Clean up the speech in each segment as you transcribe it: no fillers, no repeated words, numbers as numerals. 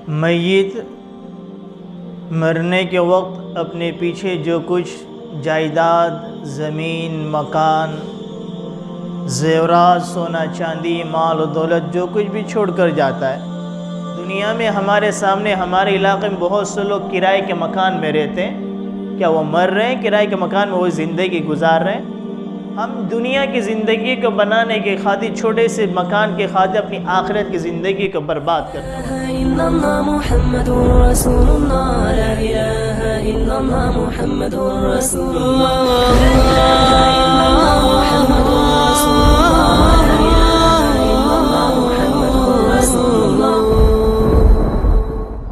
मय्यत मरने के वक्त अपने पीछे जो कुछ जायदाद, ज़मीन, मकान, ज़ेवरात, सोना चांदी, माल और दौलत जो कुछ भी छोड़ कर जाता है। दुनिया में हमारे सामने, हमारे इलाके में बहुत से लोग किराए के मकान में रहते हैं। क्या वो मर रहे हैं? किराए के मकान में वो ज़िंदगी गुजार रहे हैं। हम दुनिया की ज़िंदगी को बनाने के खातिर, छोटे से मकान के खातिर अपनी आखिरत की ज़िंदगी को बर्बाद करते हैं।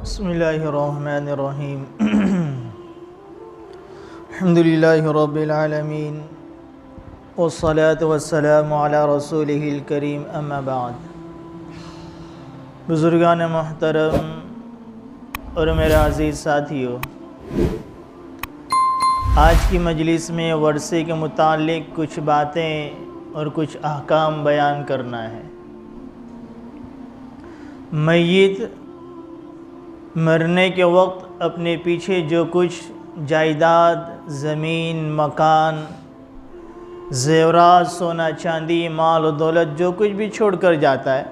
बिस्मिल्लाहिर्रहमानिर्रहीम। अल्हम्दुलिल्लाहि रब्बिल आलमीन वस्सलातु वस्सलामु अला रसूलिहिल करीम, अम्मा बाद। बुज़ुर्गान मोहतरम और मेरे अज़ीज़ साथियों, आज की मजलिस में वर्से के मुताल्लिक़ कुछ बातें और कुछ अहकाम बयान करना है। मय्यत मरने के वक्त अपने पीछे जो कुछ जायदाद, ज़मीन, मकान, ज़ेवरात, सोना चांदी, माल और दौलत जो कुछ भी छोड़ कर जाता है,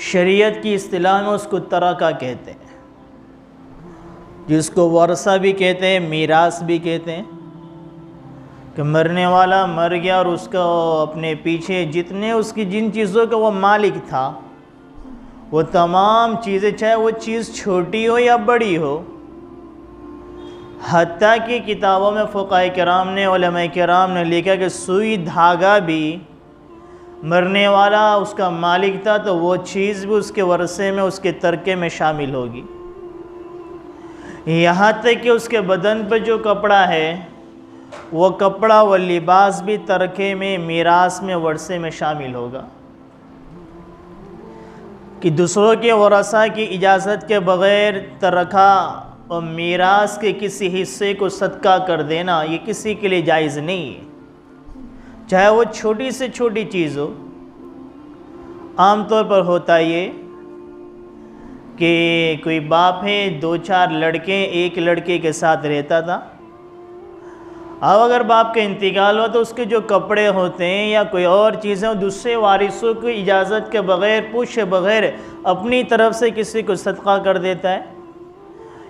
शरीयत की इस्तिलाह में उसको तरका कहते हैं, जिसको वर्सा भी कहते हैं, मीरास भी कहते हैं। कि मरने वाला मर गया और उसका अपने पीछे जितने उसकी जिन चीज़ों का वो मालिक था, वो तमाम चीज़ें, चाहे वो चीज़ छोटी हो या बड़ी हो, हत्ता की किताबों में फ़ुक़हा किराम ने, उलमा किराम ने लिखा कि सुई धागा भी मरने वाला उसका मालिक था तो वो चीज़ भी उसके वर्से में, उसके तरके में शामिल होगी। यहाँ तक कि उसके बदन पर जो कपड़ा है, वो कपड़ा, वो लिबास भी तरके में, मीरास में, वर्से में शामिल होगा। कि दूसरों के वरसा की इजाज़त के बग़ैर तरका और मीरास के किसी हिस्से को सदका कर देना, ये किसी के लिए जायज़ नहीं है, चाहे वो छोटी से छोटी चीज़ हो। आम तौर पर होता ये कि कोई बाप है, 2-4 लड़के एक लड़के के साथ रहता था। अब अगर बाप का इंतकाल हुआ तो उसके जो कपड़े होते हैं या कोई और चीज़ें, दूसरे वारिसों की इजाज़त के बग़ैर, पूछे बग़ैर अपनी तरफ से किसी को सदका कर देता है।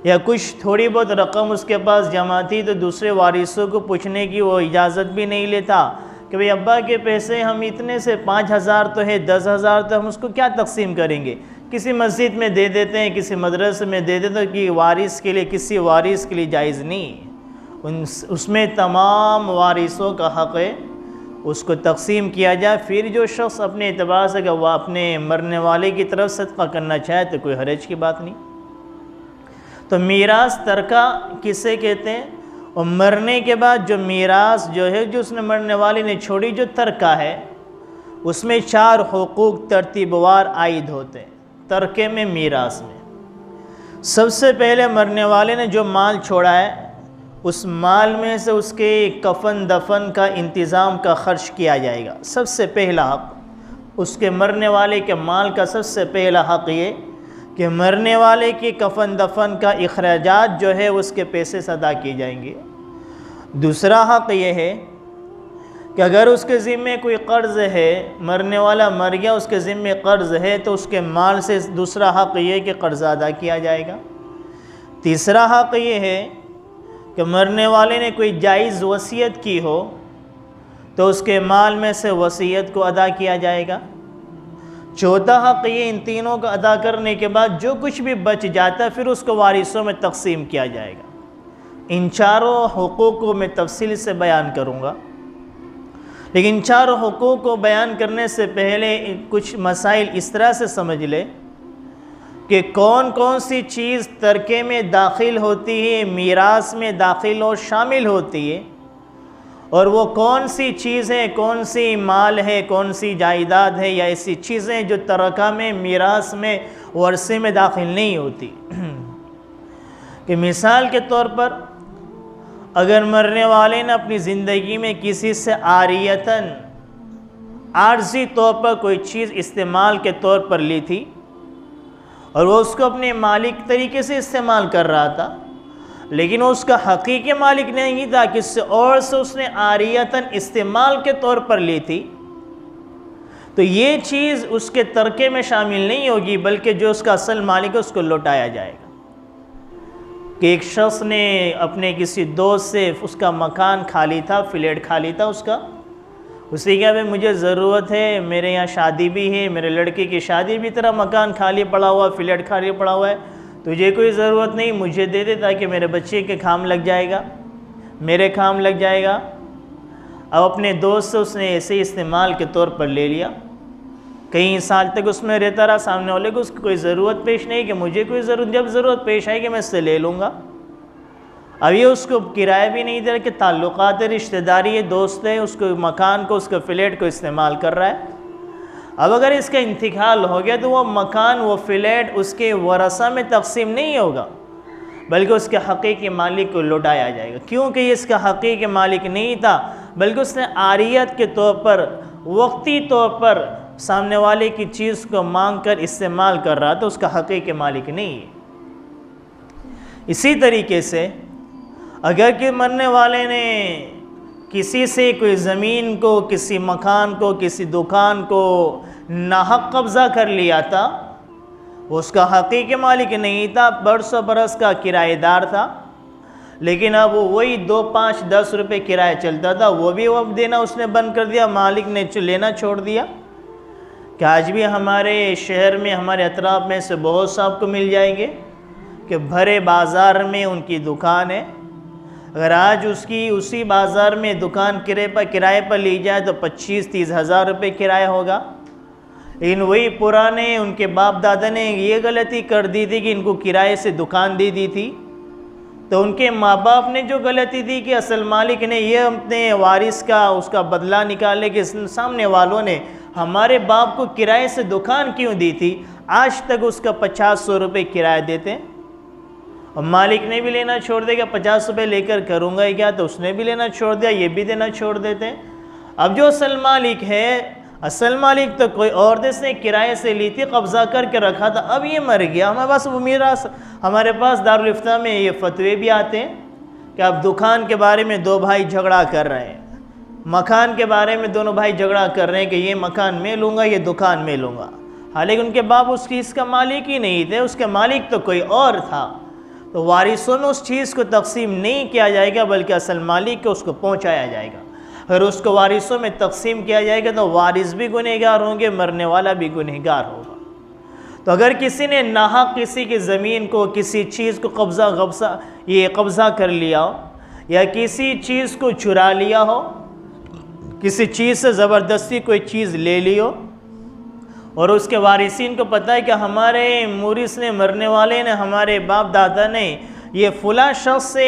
या कुछ थोड़ी बहुत रकम उसके पास जमा थी तो दूसरे वारिसों को पूछने की वो इजाज़त भी नहीं लेता कि भाई अब्बा के पैसे हम इतने से 5,000 तो है, 10,000 तो हम उसको क्या तकसीम करेंगे, किसी मस्जिद में दे देते हैं, किसी मदरसे में दे देते हैं। कि वारिस के लिए, किसी वारिस के लिए जायज़ नहीं, उसमें तमाम वारिसों का हक़ है, उसको तकसीम किया जाए। फिर जो शख्स अपने एतबार से अगर वह अपने मरने वाले की तरफ सदका करना चाहे तो कोई हरज की बात नहीं। तो मीरास तरका किसे कहते हैं? और मरने के बाद जो मीरास जो है, जो उसने मरने वाले ने छोड़ी, जो तरका है, उसमें 4 हुकूक तरतीबवार आयद होते हैं तरके में, मीरास में। सबसे पहले मरने वाले ने जो माल छोड़ा है, उस माल में से उसके कफन दफन का इंतज़ाम का ख़र्च किया जाएगा। सबसे पहला हक़ उसके मरने वाले के माल का, सबसे पहला हक़ ये कि मरने वाले के कफन दफन का इखराजात जो है उसके पैसे से अदा किए जाएंगे। दूसरा हक़ ये है कि अगर उसके ज़िम्मे कोई कर्ज़ है, मरने वाला मर गया, उसके ज़िम्मे कर्ज़ है, तो उसके माल से दूसरा हक़ ये कि कर्ज़ अदा किया जाएगा। तीसरा हक़ ये है कि मरने वाले ने कोई जायज़ वसीयत की हो तो उसके माल में से वसीयत को अदा किया जाएगा। चौथा हक़ ये, इन तीनों का अदा करने के बाद जो कुछ भी बच जाता है फिर उसको वारिसों में तकसीम किया जाएगा। इन चारों हुकूक को मैं तफसील से बयान करूँगा, लेकिन इन चारों हुकूक को बयान करने से पहले कुछ मसाइल इस तरह से समझ ले कि कौन कौन सी चीज़ तरके में दाखिल होती है, मीरास में दाखिल और शामिल होती है, और वो कौन सी चीज़ है, कौन सी माल है, कौन सी जायदाद है, या ऐसी चीज़ें जो तरका में, मीरास में, वर्से में दाखिल नहीं होती। कि मिसाल के तौर पर अगर मरने वाले ने अपनी ज़िंदगी में किसी से आरियतन, आर्जी तौर पर कोई चीज़ इस्तेमाल के तौर पर ली थी, और वो उसको अपने मालिक तरीके से इस्तेमाल कर रहा था, लेकिन वो उसका हकीकी मालिक नहीं था, किसी और से उसने आरियतन इस्तेमाल के तौर पर ली थी, तो ये चीज़ उसके तरके में शामिल नहीं होगी, बल्कि जो उसका असल मालिक है उसको लौटाया जाएगा। कि एक शख्स ने अपने किसी दोस्त से, उसका मकान खाली था, फ्लैट खाली था उसका, उसे कहा भाई मुझे ज़रूरत है, मेरे यहाँ शादी भी है, मेरे लड़के की शादी भी, तेरा मकान खाली पड़ा हुआ, फ्लैट खाली पड़ा हुआ है, तुझे कोई ज़रूरत नहीं, मुझे दे दे ताकि मेरे बच्चे के काम लग जाएगा, मेरे काम लग जाएगा। अब अपने दोस्त से उसने ऐसे इस्तेमाल के तौर पर ले लिया, कई साल तक उसमें रहता रहा, सामने वाले को उसकी कोई ज़रूरत पेश नहीं कि मुझे कोई ज़रूरत, जब ज़रूरत पेश आएगी मैं इससे ले लूँगा। अब ये उसको किराया भी नहीं दे रहा कि ताल्लुकात रिश्तेदारी है, दोस्त है, उसको मकान को, उसके फ्लैट को इस्तेमाल कर रहा है। अब अगर इसका इंतकाल हो गया तो वो मकान, वो फ्लैट उसके वरसा में तकसीम नहीं होगा, बल्कि उसके हकीकी मालिक को लौटाया जाएगा, क्योंकि ये इसका हकीकी मालिक नहीं था, बल्कि उसने आरियत के तौर पर, वक्ती तौर पर सामने वाले की चीज़ को मांग कर इस्तेमाल कर रहा, तो उसका हकीकी मालिक नहीं है। इसी तरीके से अगर कि मरने वाले ने किसी से कोई ज़मीन को, किसी मकान को, किसी दुकान को नाहक कब्ज़ा कर लिया था, वो उसका हकीकी मालिक नहीं था, बरसों बरस का किराएदार था, लेकिन अब वो वही 2, 5, 10 रुपये किराया चलता था, वो भी अब देना उसने बंद कर दिया, मालिक ने लेना छोड़ दिया। कि आज भी हमारे शहर में, हमारे अतराफ़ में से बहुत से आपको मिल जाएंगे कि भरे बाज़ार में उनकी दुकान है, अगर आज उसकी उसी बाज़ार में दुकान किराए पर ली जाए तो 25-30 हज़ार रुपये किराया होगा। लेकिन वही पुराने उनके बाप दादा ने ये गलती कर दी थी कि इनको किराए से दुकान दे दी थी, तो उनके माँ बाप ने जो गलती थी कि असल मालिक ने ये अपने वारिस का उसका बदला निकालने के सामने वालों ने हमारे बाप को किराए से दुकान क्यों दी थी, आज तक उसका 50-100 रुपये किराया देते हैं, और मालिक ने भी लेना छोड़ दिया, 50 रुपये लेकर करूँगा ही क्या, तो उसने भी लेना छोड़ दिया, ये भी देना छोड़ देते हैं। अब जो असल मालिक है, असल मालिक तो कोई और देश ने किराए से ली थी, कब्ज़ा करके रखा था, अब ये मर गया, हमारे पास वो मीरास, हमारे पास दारुल इफ्ता में ये फतवे भी आते हैं कि अब दुकान के बारे में 2 भाई झगड़ा कर रहे हैं, मकान के बारे में दोनों भाई झगड़ा कर रहे हैं कि ये मकान मैं लूँगा, ये दुकान मैं लूँगा, हालांकि उनके बाप उस चीज़ का मालिक ही नहीं थे, उसके मालिक तो कोई और था, तो वारिसों में उस चीज़ को तकसीम नहीं किया जाएगा, बल्कि असल मालिक को उसको पहुंचाया जाएगा। अगर उसको वारिसों में तकसीम किया जाएगा तो वारिस भी गुनहगार होंगे, मरने वाला भी गुनहगार होगा। तो अगर किसी ने नाहक किसी की ज़मीन को, किसी चीज़ को कब्ज़ा कर लिया हो, या किसी चीज़ को चुरा लिया हो, किसी चीज़ से ज़बरदस्ती कोई चीज़ ले ली हो, और उसके वारिसीन को पता है कि हमारे मुरिस ने, मरने वाले ने, हमारे बाप दादा ने ये फ़लाँ शख्स से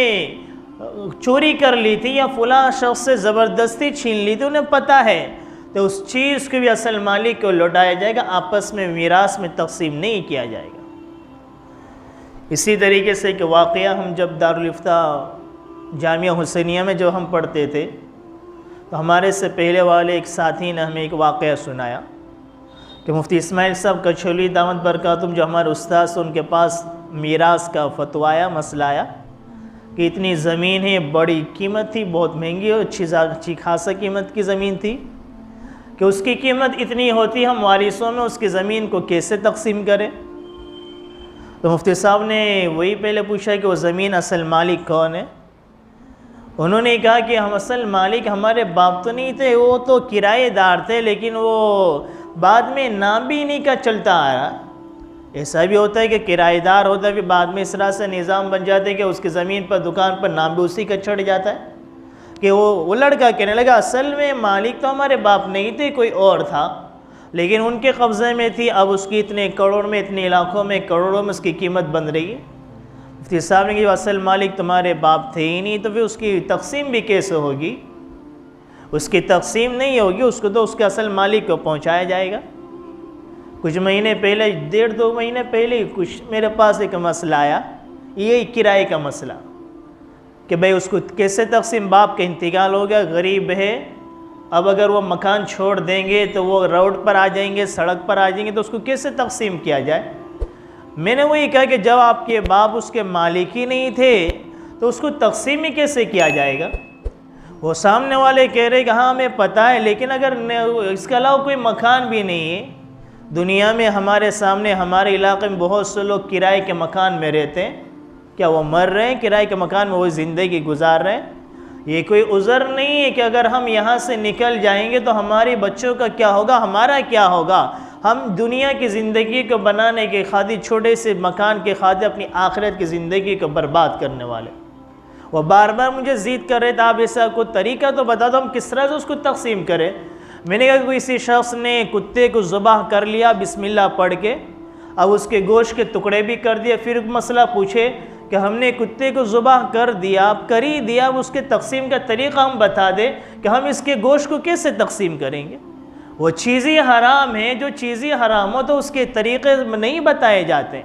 चोरी कर ली थी या फ़लाँ शख्स से ज़बरदस्ती छीन ली थी, उन्हें पता है, तो उस चीज़ को भी असल मालिक को लौटाया जाएगा, आपस में मीरास में तकसीम नहीं किया जाएगा। इसी तरीके से कि वाक़या हम जब दारुल इफ्ता जामिया हुसैनिया में जब हम पढ़ते थे, तो हमारे से पहले वाले एक साथी ने हमें एक वाक़या सुनाया कि मुफ्ती इस्माइल साहब कछोली दामद बरकातुम, जो हमारे उस्ताद से, उनके पास मीरास का फतवा आया, मसला आया कि इतनी ज़मीन है, बड़ी कीमत थी, बहुत महंगी और अच्छी खासा कीमत की ज़मीन थी, कि उसकी कीमत इतनी होती, हम वारिसों में उसकी ज़मीन को कैसे तकसीम करें। तो मुफ्ती साहब ने वही पहले पूछा कि वो ज़मीन असल मालिक कौन है। उन्होंने कहा कि हम असल मालिक हमारे बाप तो नहीं थे, वो तो किराएदार थे, लेकिन वो बाद में नाम भी इन्हीं का चलता आ रहा। ऐसा भी होता है कि किराएदार होता है, फिर बाद में इस तरह से निज़ाम बन जाते हैं कि उसकी ज़मीन पर, दुकान पर नाम भी उसी का चढ़ जाता है, कि वो लड़का कहने लगा असल में मालिक तो हमारे बाप नहीं थे, कोई और था, लेकिन उनके कब्ज़े में थी, अब उसकी इतने करोड़ में, इतने इलाकों में, करोड़ों में उसकी कीमत बन रही है। मुफ्ती साहब ने कहा असल मालिक तुम्हारे बाप थे ही नहीं, तो फिर उसकी तकसीम भी कैसे होगी, उसकी तकसीम नहीं होगी, उसको तो उसके असल मालिक को पहुंचाया जाएगा। कुछ महीने पहले, 1.5-2 महीने पहले कुछ मेरे पास एक मसला आया, ये किराए का मसला, कि भाई उसको कैसे तकसीम, बाप का इंतकाल हो गया, गरीब है, अब अगर वो मकान छोड़ देंगे तो वो रोड पर आ जाएंगे, सड़क पर आ जाएंगे, तो उसको कैसे तकसीम किया जाए। मैंने वही कहा कि जब आपके बाप उसके मालिक ही नहीं थे तो उसको तकसीम ही कैसे किया जाएगा। वो सामने वाले कह रहे कि हाँ हमें पता है, लेकिन अगर इसके अलावा कोई मकान भी नहीं है दुनिया में, हमारे सामने हमारे इलाके में बहुत से लोग किराए के मकान में रहते हैं, क्या वो मर रहे हैं किराए के मकान में, वो ज़िंदगी गुजार रहे हैं? ये कोई उज़र नहीं है कि अगर हम यहाँ से निकल जाएंगे तो हमारे बच्चों का क्या होगा, हमारा क्या होगा। हम दुनिया की ज़िंदगी को बनाने के खातिर, छोटे से मकान के खातिर अपनी आखिरत की ज़िंदगी को बर्बाद करने वाले। वो बार बार मुझे ज़िद कर रहे थे आप ऐसा कोई तरीका तो बता दो हम किस तरह से उसको तकसीम करें। मैंने कहा कोई किसी शख्स ने कुत्ते को ज़ुबाह कर लिया बिस्मिल्लाह पढ़ के, अब उसके गोश्त के टुकड़े भी कर दिए, फिर मसला पूछे कि हमने कुत्ते को ज़ुबाह कर दिया, अब कर ही दिया, अब उसके तकसीम का तरीक़ा हम बता दें कि हम इसके गोश्त को कैसे तकसीम करेंगे। वो चीज़ें हराम हैं, जो चीज़ें हराम हो तो उसके तरीक़े नहीं बताए जाते,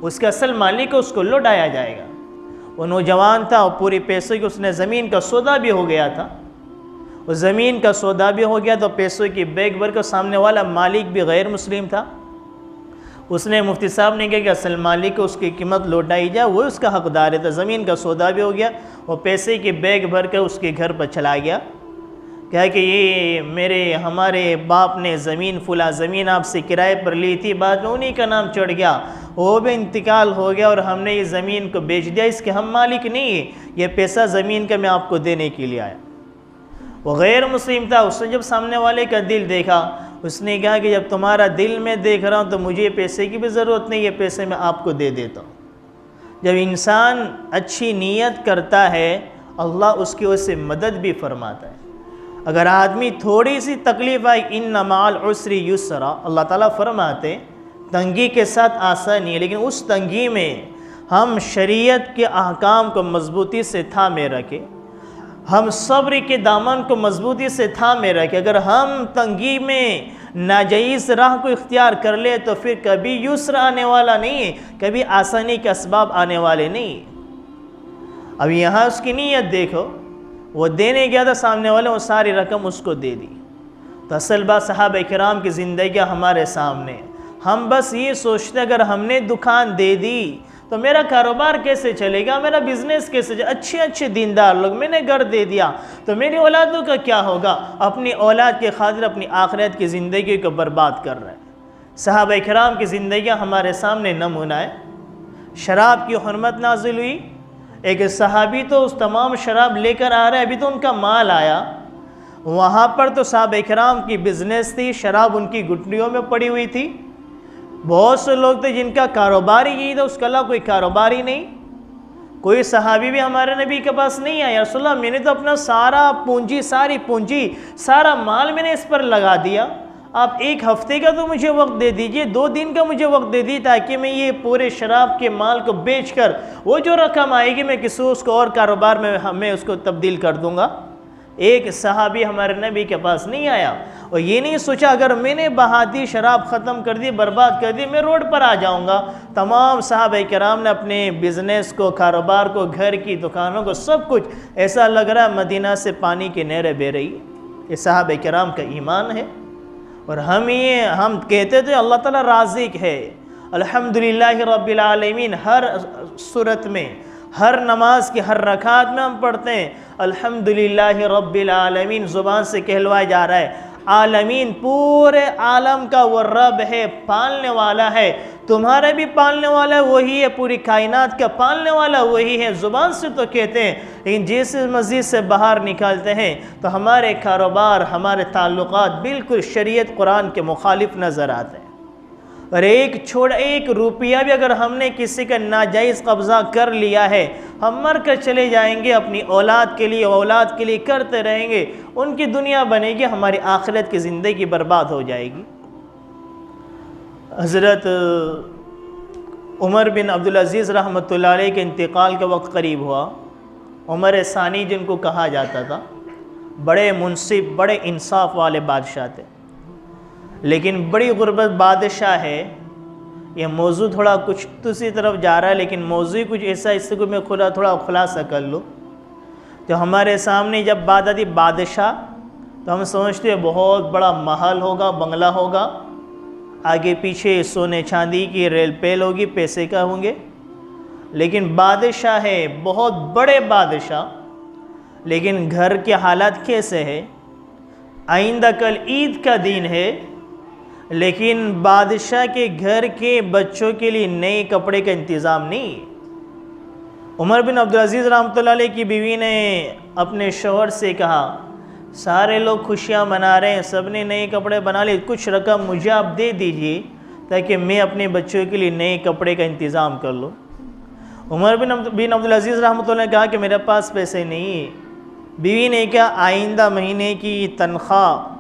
उसके असल मालिक को उसको लौटाया जाएगा। वो नौजवान था और पूरी पैसों की उसने ज़मीन का सौदा भी हो गया था, वो ज़मीन का सौदा भी हो गया तो पैसों की बैग भर कर, सामने वाला मालिक भी गैर मुस्लिम था। उसने मुफ्ती साहब ने कहा कि असल मालिक को उसकी कीमत लौटाई जाए, वो उसका हकदार है। तो ज़मीन का सौदा भी हो गया और पैसे की बैग भर कर उसके घर पर चला गया। क्या कि ये हमारे बाप ने ज़मीन फुला ज़मीन आपसे किराए पर ली थी, बाद में उन्हीं का नाम चढ़ गया, वो भी इंतकाल हो गया और हमने ये ज़मीन को बेच दिया, इसके हम मालिक नहीं है, ये पैसा ज़मीन का मैं आपको देने के लिए आया। वो गैर मुस्लिम था, उसने जब सामने वाले का दिल देखा, उसने कहा कि जब तुम्हारा दिल मैं देख रहा हूँ तो मुझे पैसे की भी ज़रूरत नहीं, ये पैसे मैं आपको दे देता हूँ। जब इंसान अच्छी नीयत करता है अल्लाह उसकी वजह से मदद भी फरमाता है। अगर आदमी थोड़ी सी तकलीफ़ आई, इन्ना माल उसरी युसरा, अल्लाह ताला फरमाते तंगी के साथ आसानी है, लेकिन उस तंगी में हम शरीयत के अहकाम को मजबूती से थामे रखें, हम सब्र के दामन को मजबूती से थामे रखें। अगर हम तंगी में नाजायज़ राह को इख्तियार कर ले तो फिर कभी युस्र आने वाला नहीं है, कभी आसानी के असबाब आने वाले नहीं। अब यहाँ उसकी नीयत देखो, वो देने गया था, सामने वाले वो सारी रकम उसको दे दी। तो असल बात सहाबा किराम की ज़िंदगी हमारे सामने, हम बस ये सोचते अगर हमने दुकान दे दी तो मेरा कारोबार कैसे चलेगा, मेरा बिज़नेस कैसे चलेगा, अच्छे अच्छे दीनदार लोग, मैंने घर दे दिया तो मेरी औलादों का क्या होगा। अपनी औलाद के खातिर अपनी आखिरत की ज़िंदगी को बर्बाद कर रहे हैं। सहाबा किराम की ज़िंदगी हमारे सामने नमूना है। शराब की हुर्मत नाजिल हुई, एक सहाबी तो उस तमाम शराब लेकर आ रहा है, अभी तो उनका माल आया, वहाँ पर तो सहाबा किराम की बिज़नेस थी, शराब उनकी गुटलियों में पड़ी हुई थी। बहुत से लोग थे जिनका कारोबार ही यही था, उसके अलावा कोई कारोबार ही नहीं। कोई सहाबी भी हमारे नबी के पास नहीं आया, रसूलुल्लाह मैंने तो अपना सारा पूंजी, सारी पूंजी, सारा माल मैंने इस पर लगा दिया, आप एक हफ्ते का तो मुझे वक्त दे दीजिए, 2 दिन का मुझे वक्त दे दीजिए ताकि मैं ये पूरे शराब के माल को बेचकर वो जो रकम आएगी मैं किसी उसको और कारोबार में मैं उसको तब्दील कर दूंगा। एक सहाबी हमारे नबी के पास नहीं आया और ये नहीं सोचा अगर मैंने बहा दी, शराब ख़त्म कर दी, बर्बाद कर दी, मैं रोड पर आ जाऊंगा। तमाम सहाबा किराम ने अपने बिज़नेस को, कारोबार को, घर की दुकानों को, सब कुछ ऐसा लग रहा है मदीना से पानी की नहरें बह रही है। ये सहाबा किराम का ईमान है। और हम कहते थे अल्लाह ताला राज़िक है, अल्हम्दुलिल्लाह रब्बिल आलमीन, हर सूरत में, हर नमाज की हर रकात में हम पढ़ते हैं अल्हम्दुलिल्लाह रब्बिल आलमीन, ज़ुबान से कहलवाया जा रहा है। आलमीन पूरे आलम का वो रब है, पालने वाला है, तुम्हारा भी पालने वाला वही है, पूरी कायनात का पालने वाला वही है। ज़ुबान से तो कहते हैं, लेकिन जिस मस्जिद से बाहर निकलते हैं तो हमारे कारोबार, हमारे ताल्लुकात बिल्कुल शरीयत कुरान के मुखालिफ नज़र आते हैं। और एक रुपया भी अगर हमने किसी का नाजायज़ कब्ज़ा कर लिया है, हम मर कर चले जाएंगे, अपनी औलाद के लिए करते रहेंगे, उनकी दुनिया बनेगी, हमारी आखिरत की ज़िंदगी बर्बाद हो जाएगी। हज़रत उमर बिन अब्दुल अज़ीज़ रहमतुल्लाह अलैह के इंतकाल का वक्त करीब हुआ। उमर सानी जिनको कहा जाता था, बड़े मुनसिफ, बड़े इंसाफ वाले बादशाह थे, लेकिन बड़ी गुर्बत बादशाह है। ये मौजू थोड़ा कुछ दूसरी तरफ जा रहा है, लेकिन मौजू कुछ ऐसा, इससे को मैं थोड़ा खुलासा कर लूँ। तो हमारे सामने जब बात आती बादशाह तो हम समझते हैं बहुत बड़ा महल होगा, बंगला होगा, आगे पीछे सोने चांदी की रेल पेल होगी, पैसे का होंगे। लेकिन बादशाह है, बहुत बड़े बादशाह, लेकिन घर के हालात कैसे है? आइंदा कल ईद का दिन है, लेकिन बादशाह के घर के बच्चों के लिए नए कपड़े का इंतज़ाम नहीं। उमर बिन अब्दुल अजीज़ रहमतुल्लाह अलैह की बीवी ने अपने शौहर से कहा, सारे लोग खुशियाँ मना रहे हैं, सब ने नए कपड़े बना लिए, कुछ रकम मुझे आप दे दीजिए ताकि मैं अपने बच्चों के लिए नए कपड़े का इंतज़ाम कर लूँ। उमर बिन अब्दुल अजीज़ रहमतुल्लाह ने कहा कि मेरे पास पैसे नहीं है। बीवी ने कहा, आइंदा महीने की तनख्वाह,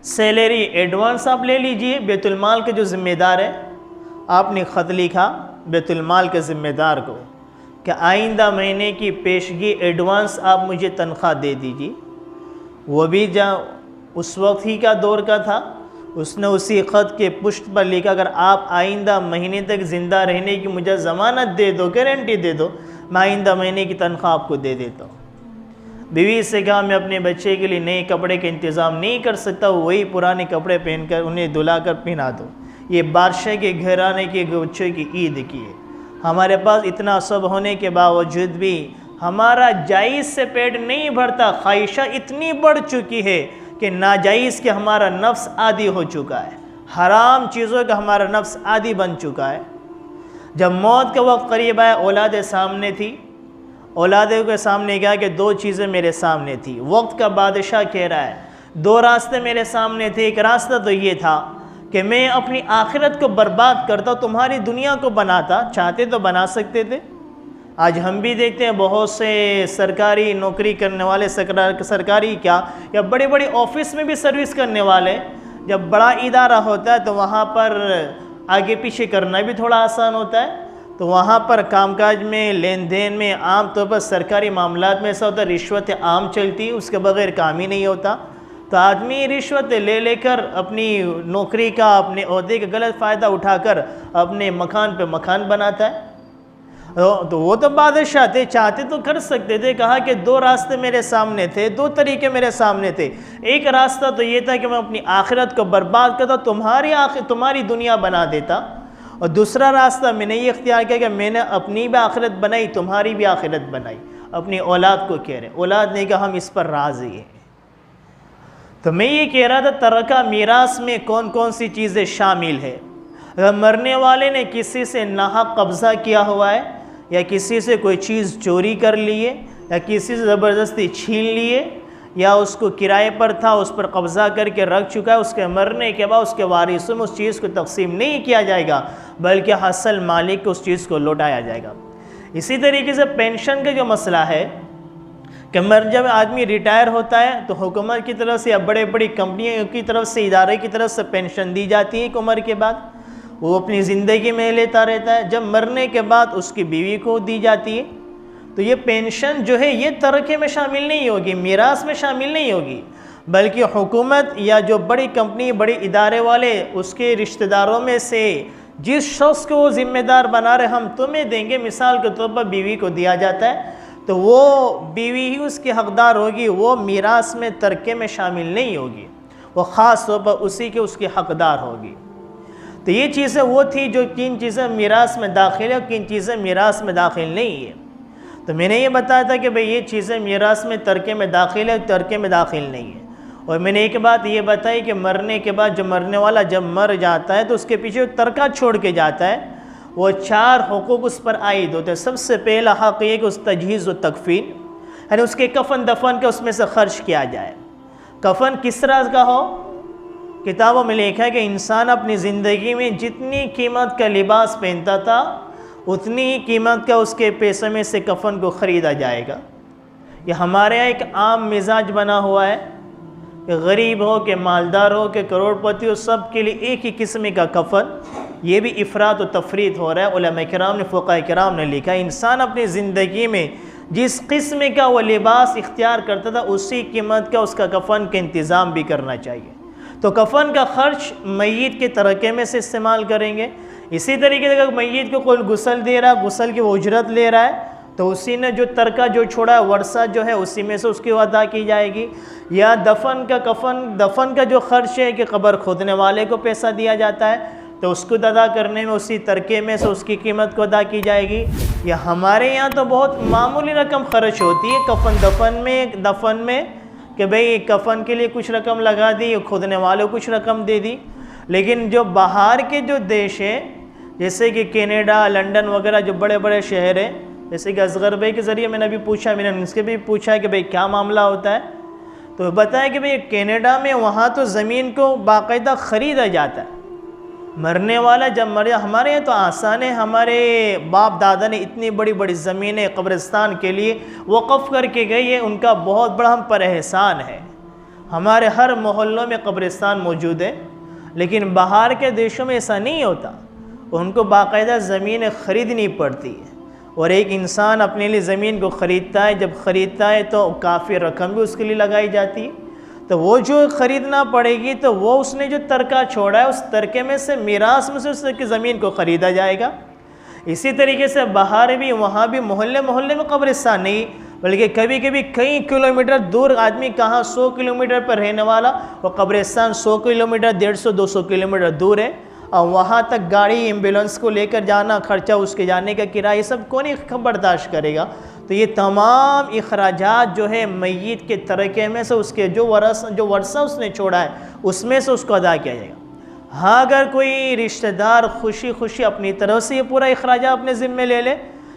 सैलरी एडवांस आप ले लीजिए, बैतुलमाल के जो ज़िम्मेदार है, आपने ख़त लिखा बैतुलमाल के ज़िम्मेदार को कि आइंदा महीने की पेशगी एडवांस आप मुझे तनख्वाह दे दीजिए। वो भी उस वक्त ही का दौर का था, उसने उसी ख़त के पुष्ट पर लिखा, अगर आप आइंदा महीने तक ज़िंदा रहने की मुझे ज़मानत दे दो, गारंटी दे दो, मैं आइंदा महीने की तनख्वाह आपको दे देता हूँ। बीवी से कहा, मैं अपने बच्चे के लिए नए कपड़े का इंतज़ाम नहीं कर सकता, वही पुराने कपड़े पहनकर उन्हें धुलाकर पहना दो। ये बादशाह के घराने के बच्चों की ईद की है। हमारे पास इतना सब होने के बावजूद भी हमारा जायज़ से पेट नहीं भरता। ख्वाहिशा इतनी बढ़ चुकी है कि नाजायज़ के हमारा नफ्स आदी हो चुका है, हराम चीज़ों का हमारा नफ्स आदी बन चुका है। जब मौत का वक्त करीब आया, औलाद सामने थी, औलादों के सामने क्या कि दो चीज़ें मेरे सामने थी। वक्त का बादशाह कह रहा है, दो रास्ते मेरे सामने थे। एक रास्ता तो ये था कि मैं अपनी आखिरत को बर्बाद करता, तुम्हारी दुनिया को बनाता, चाहते तो बना सकते थे। आज हम भी देखते हैं बहुत से सरकारी नौकरी करने वाले, सरकारी क्या या बड़े बड़े ऑफिस में भी सर्विस करने वाले, जब बड़ा इदारा होता है तो वहाँ पर आगे पीछे करना भी थोड़ा आसान होता है। तो वहाँ पर कामकाज में, लेन देन में, आम तौर पर सरकारी मामलात में ऐसा होता है, रिश्वत आम चलती है, उसके बगैर काम ही नहीं होता। तो आदमी रिश्वत ले लेकर अपनी नौकरी का, अपने ओहदे का गलत फ़ायदा उठाकर अपने मकान पे मकान बनाता है। तो वो तो बादशाह थे, चाहते तो कर सकते थे। कहा कि दो रास्ते मेरे सामने थे, दो तरीके मेरे सामने थे। एक रास्ता तो ये था कि मैं अपनी आखिरत को बर्बाद करता, तुम्हारी दुनिया बना देता, और दूसरा रास्ता मैंने ये इख्तियार किया कि मैंने अपनी भी आखिरत बनाई, तुम्हारी भी आखिरत बनाई। अपनी औलाद को कह रहे, औलाद ने कहा हम इस पर राज़ी हैं। तो मैं ये कह रहा था, तरका मीरास में कौन कौन सी चीज़ें शामिल है। अगर मरने वाले ने किसी से नाहक कब्ज़ा किया हुआ है, या किसी से कोई चीज़ चोरी कर लिए, या किसी से ज़बरदस्ती छीन लिए, या उसको किराए पर था उस पर कब्ज़ा करके रख चुका है, उसके मरने के बाद उसके वारिसों में उस चीज़ को तकसीम नहीं किया जाएगा, बल्कि असल मालिक को उस चीज़ को लौटाया जाएगा। इसी तरीके से पेंशन का जो मसला है कि जब आदमी रिटायर होता है तो हुकूमत की तरफ से या बड़े बड़ी कंपनियों की तरफ से, इदारे की तरफ से पेंशन दी जाती है एक उम्र के बाद, वो अपनी ज़िंदगी में लेता रहता है। जब मरने के बाद उसकी बीवी को दी जाती है। तो ये पेंशन जो है ये तरके में शामिल नहीं होगी, मीरास में शामिल नहीं होगी, बल्कि हुकूमत या जो बड़ी कंपनी, बड़े इदारे वाले, उसके रिश्तेदारों में से जिस शख्स को वो ज़िम्मेदार बना रहे, हम तुम्हें देंगे, मिसाल के तौर पर बीवी को दिया जाता है, तो वो बीवी ही उसकी हकदार होगी, वो मीरास में तरके में शामिल नहीं होगी, वो ख़ास तौर पर उसी के उसकी हकदार होगी। तो ये चीज़ें वो थी जो किन चीज़ें मीरास में दाखिल है और किन चीज़ें मीरास में दाखिल नहीं है। तो मैंने ये बताया था कि भाई ये चीज़ें मीरास में तरके में दाखिल है, तरके में दाखिल नहीं है। और मैंने एक बात ये बताई कि मरने के बाद जो मरने वाला जब मर जाता है तो उसके पीछे तरका छोड़ के जाता है, वो 4 हुकूक उस पर आयद होते हैं। सबसे पहला हक़ ये कि उस तजहीज़ व तकफ़ीन, यानी उसके कफ़न दफन के उसमें से ख़र्च किया जाए। कफ़न किस तरह का हो, किताबों में लिखा है कि इंसान अपनी ज़िंदगी में जितनी कीमत का लिबास पहनता था उतनी ही कीमत का उसके पैसे में से कफ़न को ख़रीदा जाएगा। ये हमारे यहाँ एक आम मिजाज बना हुआ है कि गरीब हो कि मालदार हो कि करोड़पति हो, सब के लिए एक ही किस्म का कफ़न। ये भी इफ़रात व तफरीत हो रहा है। उलमा किराम ने, फ़ुक़हा किराम ने लिखा, इंसान अपनी ज़िंदगी में जिस किस्म का वो लिबास इख्तियार करता था उसी कीमत का उसका कफ़न का इंतज़ाम भी करना चाहिए। तो कफ़न का ख़र्च मय्यत के तरक़े में से इस्तेमाल करेंगे। इसी तरीके से अगर मय्यत को कोई गुस्ल दे रहा है, गुस्ल की वो उजरत ले रहा है, तो उसी ने जो तरका जो छोड़ा है, वर्षा जो है, उसी में से उसकी अदा की जाएगी। या दफन का जो खर्च है कि कब्र खोदने वाले को पैसा दिया जाता है, तो उसको अदा करने में उसी तरके में से उसकी कीमत को अदा की जाएगी। या हमारे यहाँ तो बहुत मामूली रकम खर्च होती है दफन में कि भाई कफन के लिए कुछ रकम लगा दी, खोदने वाले को कुछ रकम दे दी। लेकिन जो बाहर के जो देश है, जैसे कि कनाडा, लंदन वगैरह जो बड़े बड़े शहर हैं, जैसे कि असगर भाई के ज़रिए मैंने अभी पूछा, मैंने उनसे भी पूछा कि भाई क्या मामला होता है, तो बताया कि भाई कनाडा में वहाँ तो ज़मीन को बाकायदा ख़रीदा जाता है। मरने वाला जब मर, हमारे यहाँ तो आसान है, हमारे बाप दादा ने इतनी बड़ी बड़ी ज़मीनें कब्रिस्तान के लिए वक़फ़ करके गई है, उनका बहुत बड़ा हम पर एहसान है। हमारे हर मोहल्लों में कब्रिस्तान मौजूद है। लेकिन बाहर के देशों में ऐसा नहीं होता, उनको बाकायदा ज़मीनें ख़रीदनी पड़ती है। और एक इंसान अपने लिए ज़मीन को ख़रीदता है, जब ख़रीदता है तो काफ़ी रकम भी उसके लिए लगाई जाती है। तो वो जो ख़रीदना पड़ेगी, तो वो उसने जो तरका छोड़ा है, उस तरके में से मीरास में से उसकी ज़मीन को ख़रीदा जाएगा। इसी तरीके से बाहर भी, वहाँ भी मोहल्ले मोहल्ले में कब्रिस्तान नहीं, बल्कि कभी कभी कई किलोमीटर दूर आदमी, कहाँ 100 किलोमीटर पर रहने वाला, वो कब्रिस्तान 100 किलोमीटर 150-200 किलोमीटर दूर है, और वहाँ तक गाड़ी एम्बुलेंस को लेकर जाना, खर्चा उसके जाने का किराया, ये सब कौन ही बर्दाश्त करेगा। तो ये तमाम अखराजात जो है मैयत के तरके में से उसके जो वर्सा उसने छोड़ा है, उसमें से उसको अदा किया जाएगा। हाँ, अगर कोई रिश्तेदार खुशी खुशी अपनी तरफ से ये पूरा अखराजा अपने ज़िम्मे ले ले,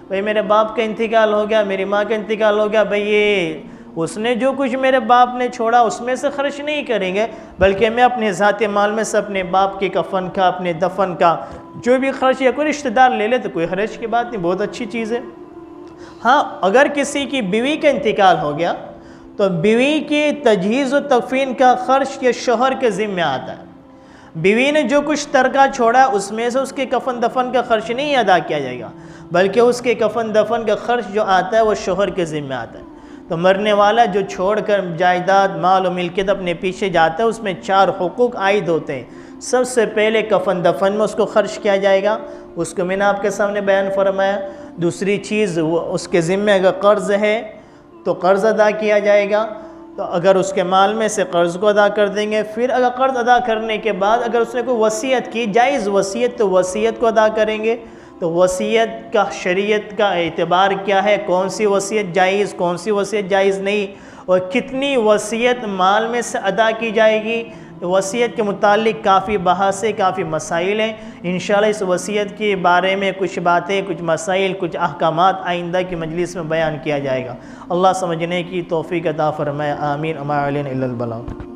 भाई मेरे बाप का इंतकाल हो गया, मेरी माँ का इंतकाल हो गया, भाई ये उसने जो कुछ मेरे बाप ने छोड़ा उसमें से खर्च नहीं करेंगे, बल्कि मैं अपने ज़ाती माल में से अपने बाप के कफन का, अपने दफन का जो भी खर्च या कोई रिश्तेदार ले ले तो कोई खर्च की बात नहीं, बहुत अच्छी चीज़ है। हाँ, अगर किसी की बीवी का इंतकाल हो गया तो बीवी की तजहीज़ व तकफ़ीन का खर्च के शोहर के ज़िम्मे आता है। बीवी ने जो कुछ तरका छोड़ा उसमें से उसके कफन दफन का खर्च नहीं अदा किया जाएगा, बल्कि उसके कफन दफन का खर्च जो आता है वो शोहर के ज़िम्मे आता है। तो मरने वाला जो छोड़कर जायदाद, माल और मिल्कियत अपने पीछे जाता है, उसमें 4 हुकूक आयद होते हैं। सबसे पहले कफन दफन में उसको खर्च किया जाएगा, उसको मैंने आपके सामने बयान फरमाया। दूसरी चीज़, वो उसके ज़िम्मे अगर कर्ज़ है तो कर्ज़ अदा किया जाएगा, तो अगर उसके माल में से कर्ज़ को अदा कर देंगे। फिर अगर कर्ज़ अदा करने के बाद अगर उसने कोई वसीयत की, जायज़ वसीयत, तो वसीयत को अदा करेंगे। तो वसीयत का शरीयत का एतबार क्या है, कौन सी वसीयत जायज़, कौन सी वसीयत जायज़ नहीं, और कितनी वसीयत माल में से अदा की जाएगी, वसीयत के मुतालिक काफ़ी बहसें, काफ़ी मसाइल हैं। इंशाअल्लाह इस वसीयत के बारे में कुछ बातें, कुछ मसाइल, कुछ अहकामात आइंदा की मजलिस में बयान किया जाएगा। अल्लाह समझने की तौफीक अता फरमाए। आमीन। अमा अलैना इल्लल बलाग।